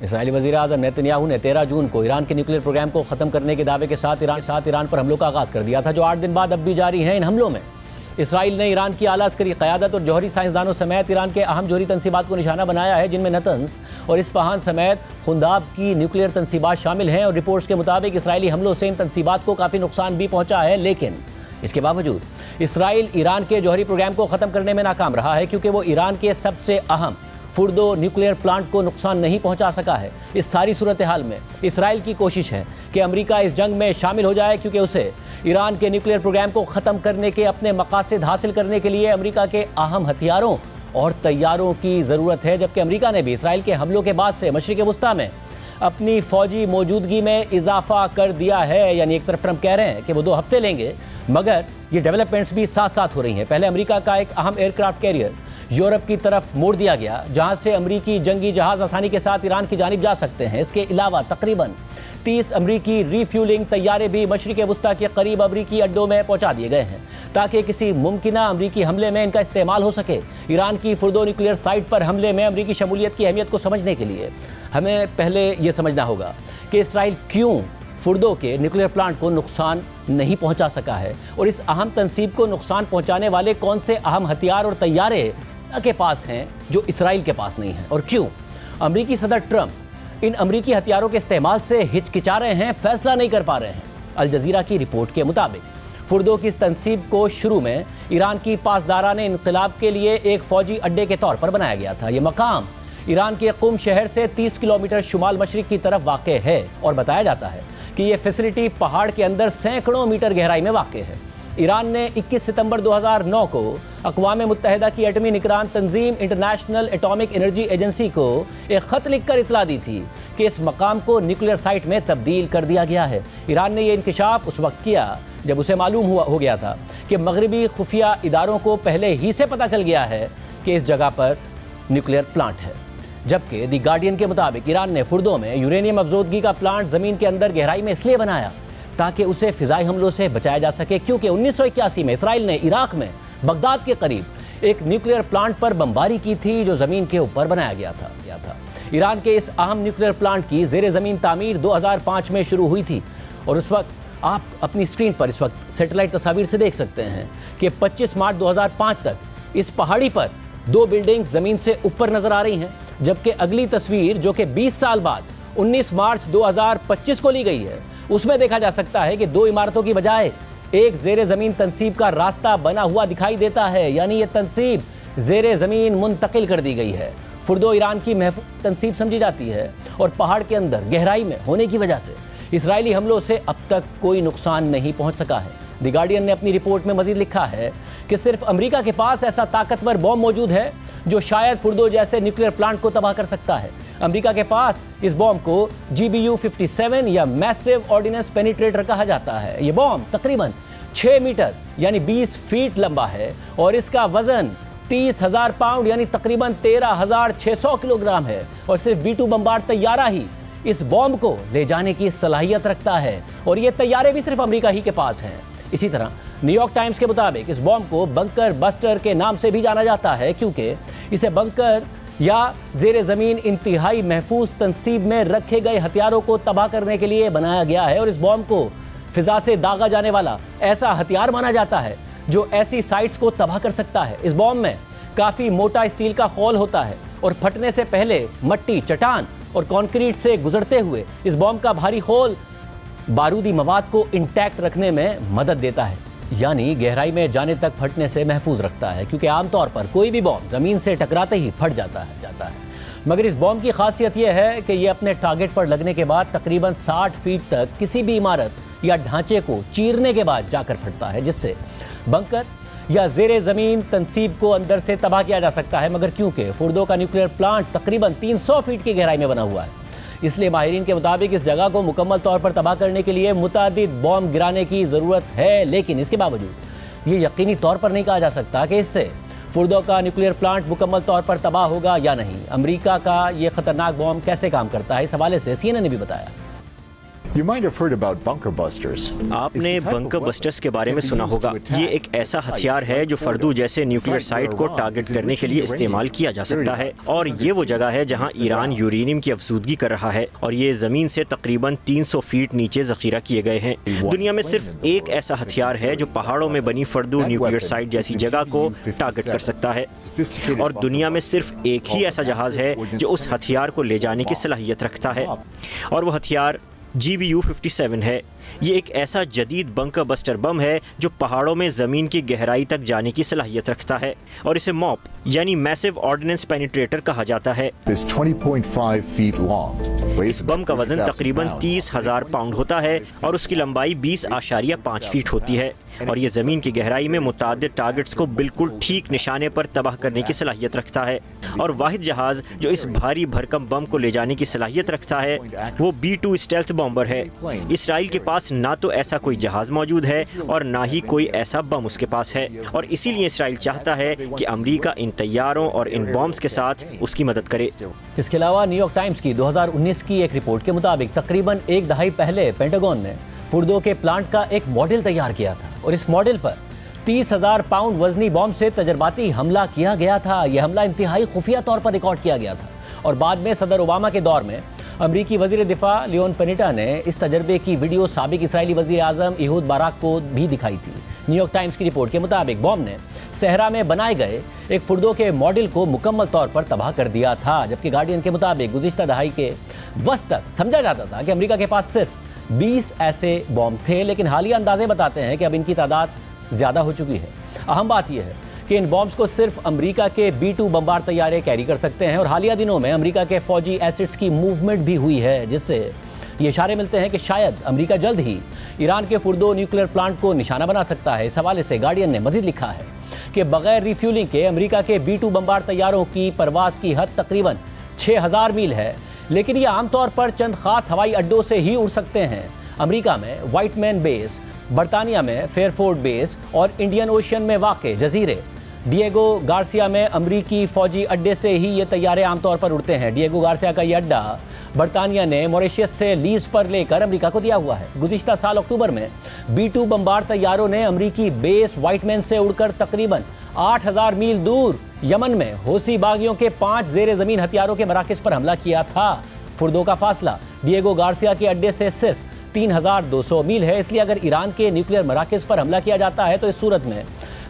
इस्राईली वज़ीर-ए-आज़म नेतन्याहू ने 13 जून को ईरान के न्यूक्लियर प्रोग्राम को ख़त्म करने के दावे के साथ ईरान पर हमलों का आगाज़ कर दिया था, जो 8 दिन बाद अब भी जारी हैं। इन हमलों में इसराइल ने ईरान की आला अस्करी क़यादत और जौहरी साइंसदानों समेत ईरान के अहम जौहरी तनसीबात को निशाना बनाया है, जिनमें नतंस और इस्फहान समेत खुंदाब की न्यूक्लियर तनसीबात शामिल हैं। और रिपोर्ट्स के मुताबिक इसराइली हमलों से इन तनसीबात को काफ़ी नुकसान भी पहुँचा है, लेकिन इसके बावजूद इसराइल ईरान के जौहरी प्रोग्राम को ख़त्म करने में नाकाम रहा है, क्योंकि वो ईरान के सबसे अहम फुर्दो न्यूक्लियर प्लांट को नुकसान नहीं पहुंचा सका है। इस सारी सूरत हाल में इसराइल की कोशिश है कि अमेरिका इस जंग में शामिल हो जाए, क्योंकि उसे ईरान के न्यूक्लियर प्रोग्राम को ख़त्म करने के अपने मकासद हासिल करने के लिए अमेरिका के अहम हथियारों और तैयारों की ज़रूरत है। जबकि अमेरिका ने भी इसराइल के हमलों के बाद से मशरिक़ वुस्ता में अपनी फ़ौजी मौजूदगी में इजाफा कर दिया है। यानी एक तरफ ट्रंप कह रहे हैं कि वो 2 हफ्ते लेंगे, मगर ये डेवलपमेंट्स भी साथ साथ हो रही हैं। पहले अमेरिका का एक अहम एयरक्राफ्ट कैरियर यूरोप की तरफ मोड़ दिया गया, जहां से अमरीकी जंगी जहाज आसानी के साथ ईरान की जानिब जा सकते हैं। इसके अलावा तकरीबन 30 अमरीकी रीफ्यूलिंग तैयारे भी मशरिक़ वुस्ता के करीब अमरीकी अड्डों में पहुंचा दिए गए हैं, ताकि किसी मुमकिना अमरीकी हमले में इनका इस्तेमाल हो सके। ईरान की फुर्दो न्यूक्लियर साइट पर हमले में अमरीकी शमूलियत की अहमियत को समझने के लिए हमें पहले ये समझना होगा कि इसराइल क्यों फुर्दो के न्यूक्लियर प्लांट को नुकसान नहीं पहुंचा सका है, और इस अहम तनसीब को नुकसान पहुंचाने वाले कौन से अहम हथियार और तैयारे के पास हैं जो इसराइल के पास नहीं हैं, और क्यों अमरीकी सदर ट्रंप इन अमरीकी हथियारों के इस्तेमाल से हिचकिचा रहे हैं, फैसला नहीं कर पा रहे हैं। अल जज़ीरा की रिपोर्ट के मुताबिक फुर्दो की इस तनसीब को शुरू में ईरान की पासदाराने इनक़िलाब के लिए एक फ़ौजी अड्डे के तौर पर बनाया गया था। ये मकाम ईरान के कुम शहर से 30 किलोमीटर शुमाल मशरिक़ की तरफ वाक़ है, और बताया जाता है कि ये फैसिलिटी पहाड़ के अंदर सैकड़ों मीटर गहराई में वाक़ है। ईरान ने 21 सितंबर 2009 को अक़वाम मुत्तहिदा की एटमी निगरान तंजीम इंटरनेशनल एटॉमिक एनर्जी एजेंसी को एक ख़त लिखकर इतला दी थी कि इस मकाम को न्यूक्लियर साइट में तब्दील कर दिया गया है। ईरान ने यह इंकिशाफ उस वक्त किया जब उसे मालूम हो गया था कि मगरबी खुफिया इदारों को पहले ही से पता चल गया है कि इस जगह पर न्यूक्लियर प्लांट है। जबकि दी गार्डियन के मुताबिक ईरान ने फुर्दो में यूरेनियम अफजोदगी का प्लांट ज़मीन के अंदर गहराई में इसलिए बनाया ताकि उसे फ़िज़ाई हमलों से बचाया जा सके, क्योंकि 1981 में इसराइल ने इराक में बगदाद के करीब एक न्यूक्लियर प्लांट पर बमबारी की थी, जो ज़मीन के ऊपर बनाया गया था। ईरान के इस अहम न्यूक्लियर प्लांट की ज़ेरे ज़मीन तामीर 2005 में शुरू हुई थी, और उस वक्त आप अपनी स्क्रीन पर इस वक्त सेटेलाइट तस्वीर से देख सकते हैं कि 25 मार्च 2005 तक इस पहाड़ी पर 2 बिल्डिंग्स ज़मीन से ऊपर नज़र आ रही हैं। जबकि अगली तस्वीर, जो कि 20 साल बाद 19 मार्च 2025 को ली गई है, उसमें देखा जा सकता है कि 2 इमारतों की बजाय एक ज़ेरे ज़मीन तनसीब का रास्ता बना हुआ दिखाई देता है। यानी ये तनसीब ज़ेरे ज़मीन मुंतकिल कर दी गई है। फुर्दो ईरान की महफूज तनसीब समझी जाती है, और पहाड़ के अंदर गहराई में होने की वजह से इसराइली हमलों से अब तक कोई नुकसान नहीं पहुँच सका है। दी गार्डियन ने अपनी रिपोर्ट में मज़ीद लिखा है कि सिर्फ अमेरिका के पास ऐसा ताकतवर बॉम्ब मौजूद है जो शायद फुर्दो जैसे न्यूक्लियर प्लांट को तबाह कर सकता है। अमेरिका के पास इस बॉम्ब को GBU-57 या मैसिव ऑर्डिनेंस पेनिट्रेटर कहा जाता है। ये बॉम्ब तकरीबन 6 मीटर यानी 20 फीट लंबा है, और इसका वजन 30,000 पाउंड यानी तकरीबन 13,600 किलोग्राम है, और सिर्फ B-2 बम्बार तैयारा ही इस बॉम्ब को ले जाने की सलाहियत रखता है, और ये तैयारे भी सिर्फ अमेरिका ही के पास हैं। इसी तरह न्यूयॉर्क टाइम्स के मुताबिक इस बॉम्ब को बंकर बस्टर के नाम से भी जाना जाता है, क्योंकि इसे बंकर या ज़ेरे ज़मीन इंतहाई महफूज तनसीब में रखे गए हथियारों को तबाह करने के लिए बनाया गया है। और इस बॉम्ब को फ़िज़ा से दागा जाने वाला ऐसा हथियार माना जाता है जो ऐसी साइट्स को तबाह कर सकता है। इस बॉम्ब में काफ़ी मोटा स्टील का खोल होता है, और फटने से पहले मट्टी, चट्टान और कंक्रीट से गुजरते हुए इस बॉम्ब का भारी खोल बारूदी मवाद को इंटैक्ट रखने में मदद देता है, यानी गहराई में जाने तक फटने से महफूज रखता है, क्योंकि आमतौर पर कोई भी बॉम्ब ज़मीन से टकराते ही फट जाता है। मगर इस बॉम्ब की खासियत यह है कि यह अपने टारगेट पर लगने के बाद तकरीबन 60 फीट तक किसी भी इमारत या ढांचे को चीरने के बाद जाकर फटता है, जिससे बंकर या ज़ेरे ज़मीन तनसीब को अंदर से तबाह किया जा सकता है। मगर क्योंकि फुर्दो का न्यूक्लियर प्लांट तकरीबन 300 फीट की गहराई में बना हुआ है, इसलिए माहिरीन के मुताबिक इस जगह को मुकम्मल तौर पर तबाह करने के लिए मुतादिद बॉम्ब गिराने की ज़रूरत है। लेकिन इसके बावजूद ये यकीनी तौर पर नहीं कहा जा सकता कि इससे फुर्दो का न्यूक्लियर प्लांट मुकम्मल तौर पर तबाह होगा या नहीं। अमेरिका का ये ख़तरनाक बॉम्ब कैसे काम करता है, इस हवाले से CNN ने भी बताया। आपने बंकर बस्टर्स के बारे में सुना होगा। ये एक ऐसा हथियार है जो फर्दू जैसे न्यूक्लियर साइट को टारगेट करने के लिए इस्तेमाल किया जा सकता है, और ये वो जगह है जहां ईरान यूरेनियम की अफसूदगी कर रहा है, और ये जमीन से तकरीबन 300 फीट नीचे जखीरा किए गए हैं। दुनिया में सिर्फ एक ऐसा हथियार है जो पहाड़ों में बनी फर्दू न्यूक्लियर साइट जैसी जगह को टारगेट कर सकता है, और दुनिया में सिर्फ एक ही ऐसा जहाज है जो उस हथियार को ले जाने की सलाहियत रखता है, और वो हथियार GBU-57 है। ये एक ऐसा जदीद बंकर बस्टर बम है जो पहाड़ों में ज़मीन की गहराई तक जाने की सलाहियत रखता है, और इसे मॉप यानी मैसिव ऑर्डिनेंस पेनिट्रेटर कहा जाता है। इस बम का वजन तकरीबन 30,000 पाउंड होता है और उसकी लंबाई 20.5 फीट होती है, और ये ज़मीन की गहराई में मुतादिद टारगेट्स को बिल्कुल ठीक निशाने पर तबाह करने की सलाहियत रखता है। और वाहिद जहाज़ जो इस भारी भरकम बम को ले जाने की सलाहियत रखता है वो B-2 स्टेल्थ बॉम्बर है। इसराइल के पास ना तो ऐसा कोई जहाज़ मौजूद है और ना ही कोई ऐसा बम उसके पास है, और इसीलिए इसराइल चाहता है कि अमेरिका इन तैयारों और इन बॉम्ब्स के साथ उसकी मदद करे। इसके अलावा न्यूयॉर्क टाइम्स की 2019 की एक रिपोर्ट के मुताबिक तकरीबन एक दहाई पहले पेंटागन ने फुर्दो के प्लांट का एक मॉडल तैयार किया था, और इस मॉडल पर 30,000 पाउंड वजनी बॉम्ब से तजर्बाती हमला किया गया था। यह हमला इंतहाई खुफिया तौर पर रिकॉर्ड किया गया था, और बाद में सदर ओबामा के दौर में अमरीकी वजीर दिफा लियोन पेनिटा ने इस तजर्बे की वीडियो साबिक इसराइली वजीर आजम इहूद बाराक को भी दिखाई थी। न्यूयॉर्क टाइम्स की रिपोर्ट के मुताबिक बॉम्ब ने सहरा में बनाए गए एक फुर्दो के मॉडल को मुकम्मल तौर पर तबाह कर दिया था, जबकि गार्डियन के मुताबिक गुज़िश्ता दहाई के वस्त तक समझा जाता था कि अमेरिका के पास सिर्फ 20 ऐसे बॉम्ब थे, लेकिन हालिया अंदाजे बताते हैं कि अब इनकी तादाद ज़्यादा हो चुकी है। अहम बात यह है कि इन बॉम्ब्स को सिर्फ अमेरिका के B-2 बमबार तैयारे कैरी कर सकते हैं, और हालिया दिनों में अमेरिका के फौजी एसिड्स की मूवमेंट भी हुई है, जिससे ये इशारे मिलते हैं कि शायद अमेरिका जल्द ही ईरान के फुर्दो न्यूक्लियर प्लांट को निशाना बना सकता है। इस हवाले से गार्डियन ने मज़ीद लिखा है कि बगैर रिफ्यूलिंग के अमेरिका के B-2 बमबार तैयारों की परवास की हद तकरीबन 6,000 मील है, लेकिन ये आमतौर पर चंद खास हवाई अड्डों से ही उड़ सकते हैं। अमेरिका में व्हाइटमैन बेस, बरतानिया में फेयरफोर्ड बेस और इंडियन ओशन में वाक़े जजीरे डिएगो गार्सिया में अमरीकी फौजी अड्डे से ही ये तैयारे आमतौर पर उड़ते हैं। डिएगो गार्सिया का ये अड्डा बरतानिया ने मॉरिशस से लीज पर लेकर अमेरिका को दिया हुआ है। गुज़िश्ता साल अक्टूबर में B-2 बमबार तैयारों ने अमरीकी बेस व्हाइटमैन से उड़कर तकरीबन 8,000 मील दूर यमन में हौसी बागियों के 5 ज़ेरे ज़मीन हथियारों के मराकज़ पर हमला किया था। फुर्दो का फासला डिएगो गार्सिया के अड्डे से सिर्फ 3,200 मील है, इसलिए अगर ईरान के न्यूक्लियर मराकज़ पर हमला किया जाता है तो इस सूरत में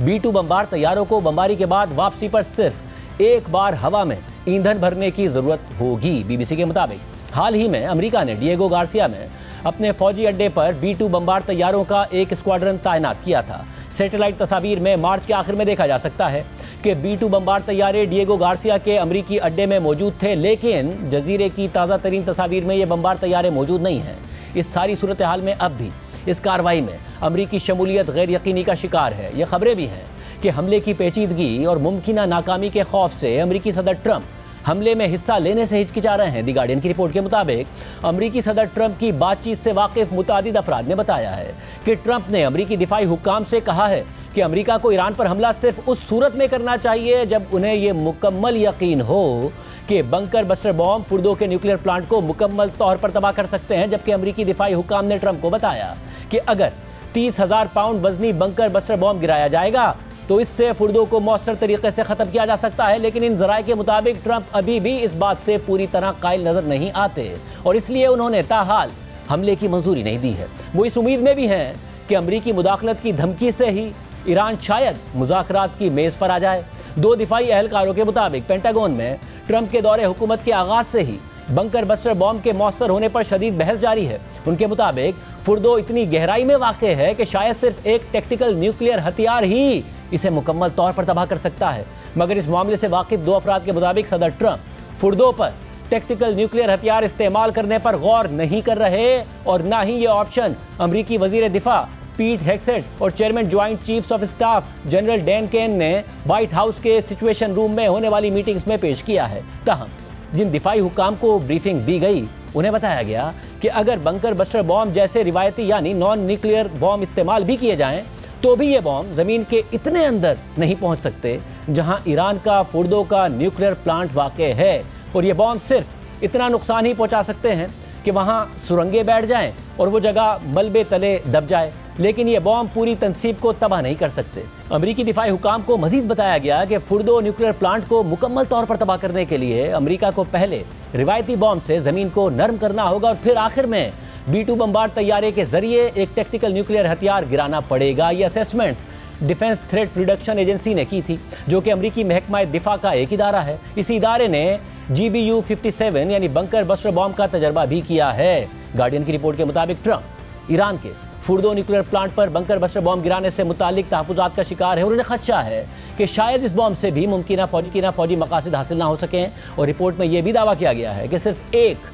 B-2 बमबार तैयारों को बमबारी के बाद वापसी पर सिर्फ एक बार हवा में ईंधन भरने की ज़रूरत होगी। BBC के मुताबिक हाल ही में अमेरिका ने डिएगो गार्सिया में अपने फौजी अड्डे पर B-2 बमबार तैयारों का एक स्क्वाड्रन तैनात किया था। सैटेलाइट तस्वीर में मार्च के आखिर में देखा जा सकता है कि B-2 बमबार तैयारे डिएगो गार्सिया के अमरीकी अड्डे में मौजूद थे, लेकिन जजीरे की ताज़ा तरीन तस्वीर में ये बमबार तैयारे मौजूद नहीं हैं। इस सारी सूरत हाल में अब भी इस कार्रवाई में अमरीकी शमूलियत गैर यकीनी का शिकार है। ये खबरें भी हैं कि हमले की पेचीदगी और मुमकिना नाकामी के खौफ से अमरीकी सदर ट्रंप हमले में हिस्सा लेने से हिचकिचा रहे हैं। दी गार्डियन की रिपोर्ट के मुताबिक अमरीकी सदर ट्रंप की बातचीत से वाकिफ मुतादिद अफराद ने बताया है कि ट्रंप ने अमरीकी दिफाई हुक्काम से कहा है कि अमरीका को ईरान पर हमला सिर्फ उस सूरत में करना चाहिए जब उन्हें यह मुकम्मल यकीन हो कि बंकर बस्टर बॉम्ब फुर्दो के न्यूक्लियर प्लांट को मुकम्मल तौर पर तबाह कर सकते हैं। जबकि अमरीकी दिफाई हुक्काम ने ट्रंप को बताया कि अगर 30,000 पाउंड वजनी बंकर बस्टर बॉम्ब गिराया जाएगा तो इससे फुर्दो को मौसर तरीके से ख़त्म किया जा सकता है, लेकिन इन ज़राए के मुताबिक ट्रंप अभी भी इस बात से पूरी तरह कायल नज़र नहीं आते, और इसलिए उन्होंने ताहाल हमले की मंजूरी नहीं दी है। वो इस उम्मीद में भी हैं कि अमरीकी मुदाखलत की धमकी से ही ईरान शायद मुज़ाकरात की मेज़ पर आ जाए। 2 दिफाई अहलकारों के मुताबिक पेंटागन में ट्रंप के दौरे हुकूमत के आगाज से ही बंकर बस्टर बॉम्ब के मौसर होने पर शदीद बहस जारी है। उनके मुताबिक फुर्दो इतनी गहराई में वाक़े है कि शायद सिर्फ एक टेक्टिकल न्यूक्लियर हथियार ही इसे मुकम्मल तौर पर तबाह कर सकता है। मगर इस मामले से वाकिफ 2 अफराद के मुताबिक सदर ट्रंप फुर्दो पर टेक्टिकल न्यूक्लियर हथियार इस्तेमाल करने पर गौर नहीं कर रहे, और ना ही ये ऑप्शन अमरीकी वजीर दिफा पीट हेगसेट और chairman joint chiefs of staff general Dan Caine ने व्हाइट हाउस के सिचुएशन रूम में होने वाली मीटिंग्स में पेश किया है। ताहम जिन दिफाई हुक्काम को ब्रीफिंग दी गई उन्हें बताया गया कि अगर बंकर बस्टर बॉम्ब जैसे रिवायती यानी नॉन न्यूक्लियर बॉम्ब इस्तेमाल भी किए जाएं तो भी ये बॉम्ब ज़मीन के इतने अंदर नहीं पहुंच सकते जहां ईरान का फुर्दो का न्यूक्लियर प्लांट वाक़ है, और ये बॉम्ब सिर्फ इतना नुकसान ही पहुंचा सकते हैं कि वहाँ सुरंगें बैठ जाएं और वो जगह मलबे तले दब जाए, लेकिन ये बॉम्ब पूरी तंसीब को तबाह नहीं कर सकते। अमरीकी दिफाई हुकाम को मजीद बताया गया कि फुर्दो न्यूक्लियर प्लांट को मुकम्मल तौर पर तबाह करने के लिए अमरीका को पहले रिवायती बॉम्ब से ज़मीन को नरम करना होगा और फिर आखिर में B-2 बम्बार तैयारे के जरिए एक टैक्टिकल न्यूक्लियर हथियार गिराना पड़ेगा। ये assessments defence threat reduction agency ने की थी, जो कि अमरीकी महकमा दिफा का एक इदारा है। इसी इदारे ने GBU-57 यानी बंकर बस्टर बॉम्ब का तजर्बा भी किया है। गार्डियन की रिपोर्ट के मुताबिक ट्रंप ईरान के फुर्दो न्यूक्लियर प्लांट पर बंकर बस्टर बॉम्ब गिराने से मुतालिक तहफ़्फ़ुज़ात का शिकार है और उन्हें खदशा है कि शायद इस बॉम्ब से भी मुमकिन फौजी मकासद हासिल ना हो सकें। और रिपोर्ट में यह भी दावा किया गया है कि सिर्फ एक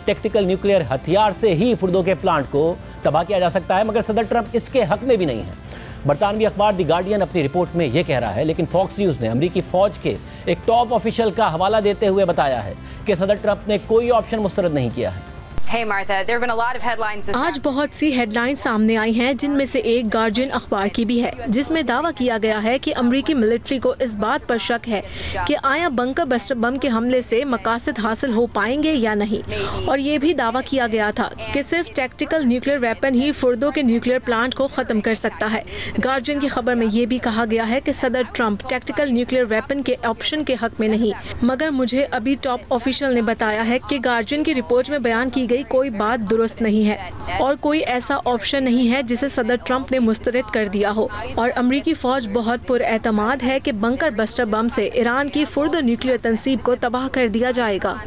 टैक्टिकल न्यूक्लियर हथियार से ही फुर्दो के प्लांट को तबाह किया जा सकता है, मगर सदर ट्रंप इसके हक में भी नहीं है। बरतानवी अखबार द गार्डियन अपनी रिपोर्ट में यह कह रहा है, लेकिन फॉक्स न्यूज़ ने अमरीकी फौज के एक टॉप ऑफिशियल का हवाला देते हुए बताया है कि सदर ट्रंप ने कोई ऑप्शन मुस्तरद नहीं किया है। Hey Martha, there have been a lot of headlines. आज बहुत सी हेडलाइंस सामने आई हैं, जिनमें से एक गार्जियन अखबार की भी है, जिसमें दावा किया गया है कि अमरीकी मिलिट्री को इस बात पर शक है कि आया बंकर बस्टर बम के हमले से मकासद हासिल हो पाएंगे या नहीं। और ये भी दावा किया गया था कि सिर्फ टैक्टिकल न्यूक्लियर वेपन ही फुर्दो के न्यूक्लियर प्लांट को खत्म कर सकता है। गार्जियन की खबर में ये भी कहा गया है कि सदर ट्रंप टैक्टिकल न्यूक्लियर वेपन के ऑप्शन के हक में नहीं, मगर मुझे अभी टॉप ऑफिशियल ने बताया है कि गार्जियन की रिपोर्ट में बयान की गई कोई बात दुरुस्त नहीं है और कोई ऐसा ऑप्शन नहीं है जिसे सदर ट्रंप ने मुस्तरद कर दिया हो। और अमरीकी फौज बहुत पुरएतमाद है कि बंकर बस्टर बम से ईरान की फुर्दो न्यूक्लियर तंसीब को तबाह कर दिया जाएगा।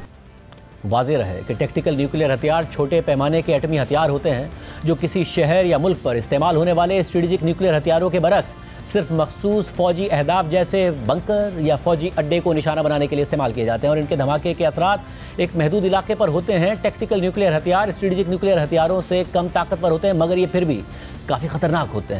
वाज़ेह रहे कि टैक्टिकल न्यूक्लियर हथियार छोटे पैमाने के एटमी हथियार होते हैं, जो किसी शहर या मुल्क पर इस्तेमाल होने वाले स्ट्रेटेजिक न्यूक्लियर हथियारों के बरक्स सिर्फ मखसूस फौजी अहदाफ जैसे बंकर या फौजी अड्डे को निशाना बनाने के लिए इस्तेमाल किए जाते हैं और इनके धमाके के असरात एक महदूद इलाके पर होते हैं। टैक्टिकल न्यूक्लियर हथियार स्ट्रेटेजिक न्यूक्लियर हथियारों से कम ताकतवर होते हैं, मगर ये फिर भी काफ़ी ख़तरनाक होते हैं।